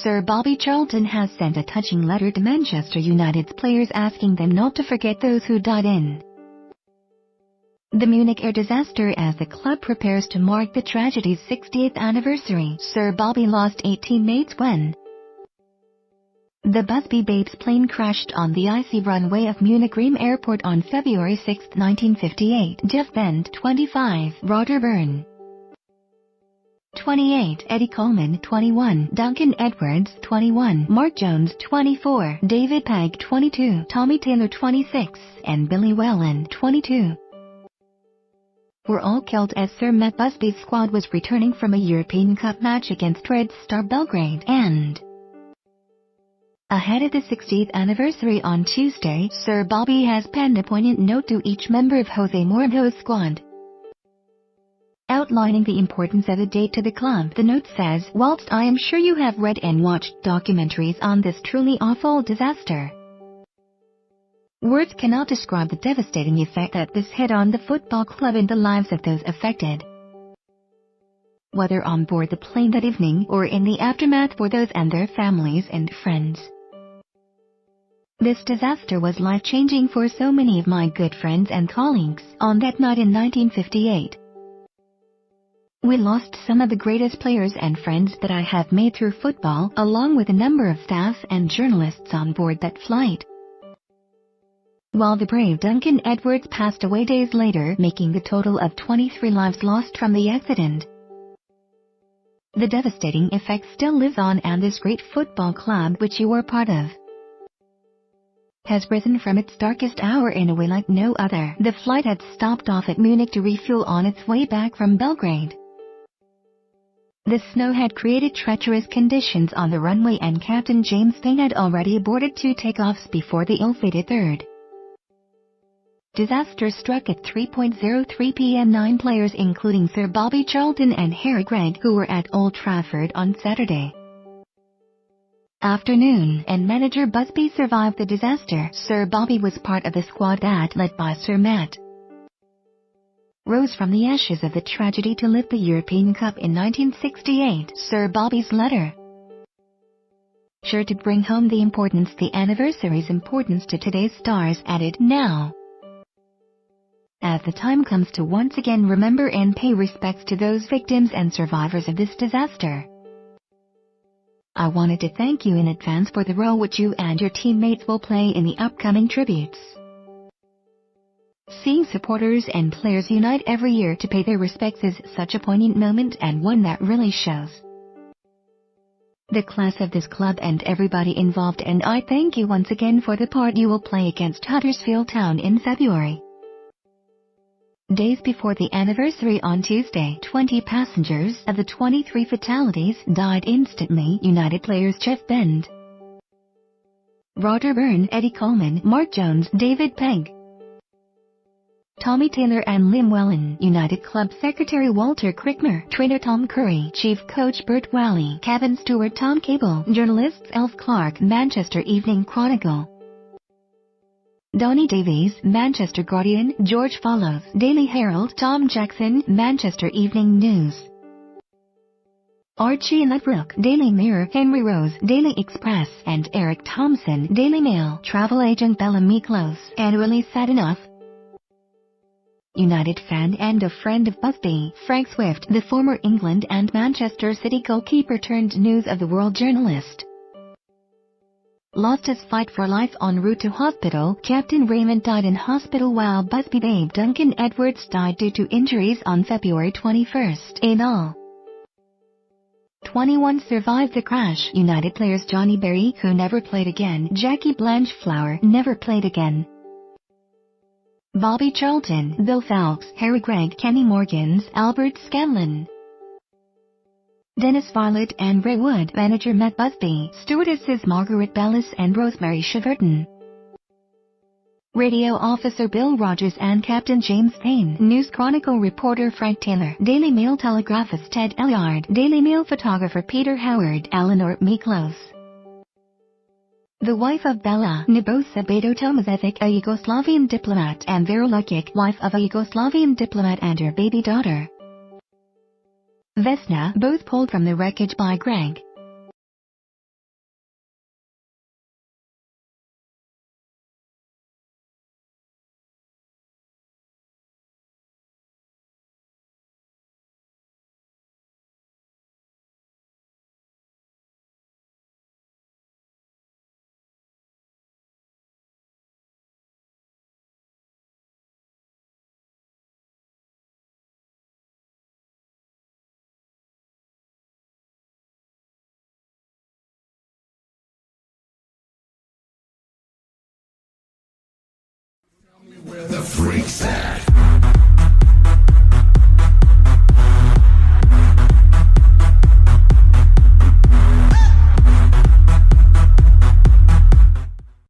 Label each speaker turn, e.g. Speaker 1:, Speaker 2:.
Speaker 1: Sir Bobby Charlton has sent a touching letter to Manchester United's players asking them not to forget those who died in the Munich air disaster as the club prepares to mark the tragedy's 60th anniversary. Sir Bobby lost 8 teammates when the Busby Babes plane crashed on the icy runway of Munich Reem Airport on February 6, 1958. Jeff Bend, 25, Roger Byrne, 28, Eddie Coleman, 21, Duncan Edwards, 21, Mark Jones, 24, David Pegg, 22, Tommy Taylor, 26, and Billy Whelan, 22. Were all killed as Sir Matt Busby's squad was returning from a European Cup match against Red Star Belgrade, and ahead of the 60th anniversary on Tuesday, Sir Bobby has penned a poignant note to each member of Jose Mourinho's squad, outlining the importance of the date to the club. The note says, "Whilst I am sure you have read and watched documentaries on this truly awful disaster, words cannot describe the devastating effect that this had on the football club and the lives of those affected, whether on board the plane that evening or in the aftermath for those and their families and friends. This disaster was life-changing for so many of my good friends and colleagues. On that night in 1958, we lost some of the greatest players and friends that I have made through football, along with a number of staff and journalists on board that flight." While the brave Duncan Edwards passed away days later, making the total of 23 lives lost from the accident, the devastating effect still lives on, and this great football club, which you were part of, has risen from its darkest hour in a way like no other. The flight had stopped off at Munich to refuel on its way back from Belgrade. The snow had created treacherous conditions on the runway, and Captain James Payne had already aborted 2 takeoffs before the ill-fated third disaster struck at 3:03 p.m. 9 players, including Sir Bobby Charlton and Harry Gregg, who were at Old Trafford on Saturday afternoon, and manager Busby survived the disaster. Sir Bobby was part of the squad that, led by Sir Matt, rose from the ashes of the tragedy to lift the European Cup in 1968. Sir Bobby's letter, sure to bring home the anniversary's importance to today's stars, added, "Now, as the time comes to once again remember and pay respects to those victims and survivors of this disaster, I wanted to thank you in advance for the role which you and your teammates will play in the upcoming tributes. Seeing supporters and players unite every year to pay their respects is such a poignant moment, and one that really shows the class of this club and everybody involved, and I thank you once again for the part you will play against Huddersfield Town in February." Days before the anniversary on Tuesday, 20 passengers of the 23 fatalities died instantly. United players Jeff Bend, Roger Byrne, Eddie Coleman, Mark Jones, David Pegg, Tommy Taylor and Liam Whelan. United Club Secretary Walter Crickmer, trainer Tom Curry, Chief Coach Bert Wally, cabin steward Tom Cable, journalists Elf Clark, Manchester Evening Chronicle, Donny Davies, Manchester Guardian, George Follows, Daily Herald, Tom Jackson, Manchester Evening News, Archie Ledbrook, Daily Mirror, Henry Rose, Daily Express, and Eric Thompson, Daily Mail. Travel agent Bella Miklos, and really sad enough, United fan and a friend of Busby, Frank Swift, the former England and Manchester City goalkeeper turned News of the World journalist, lost his fight for life en route to hospital. Captain Raymond died in hospital, while Busby babe Duncan Edwards died due to injuries on February 21st. In all, 21 survived the crash. United players Johnny Berry, who never played again, Jackie Blanchflower, never played again, Bobby Charlton, Bill Phelps, Harry Gregg, Kenny Morgans, Albert Scanlon, Dennis Violet and Ray Wood, manager Matt Busby, stewardesses Margaret Bellis and Rosemary Cheverton, radio officer Bill Rogers and Captain James Payne, News Chronicle reporter Frank Taylor, Daily Mail telegraphist Ted Elliard, Daily Mail photographer Peter Howard, Eleanor Miklos, the wife of Bella, Nibosa Beto Tomazevic, a Yugoslavian diplomat, and Vera Lukic, wife of a Yugoslavian diplomat, and her baby daughter Vesna, both pulled from the wreckage by Greg.
Speaker 2: freaks out.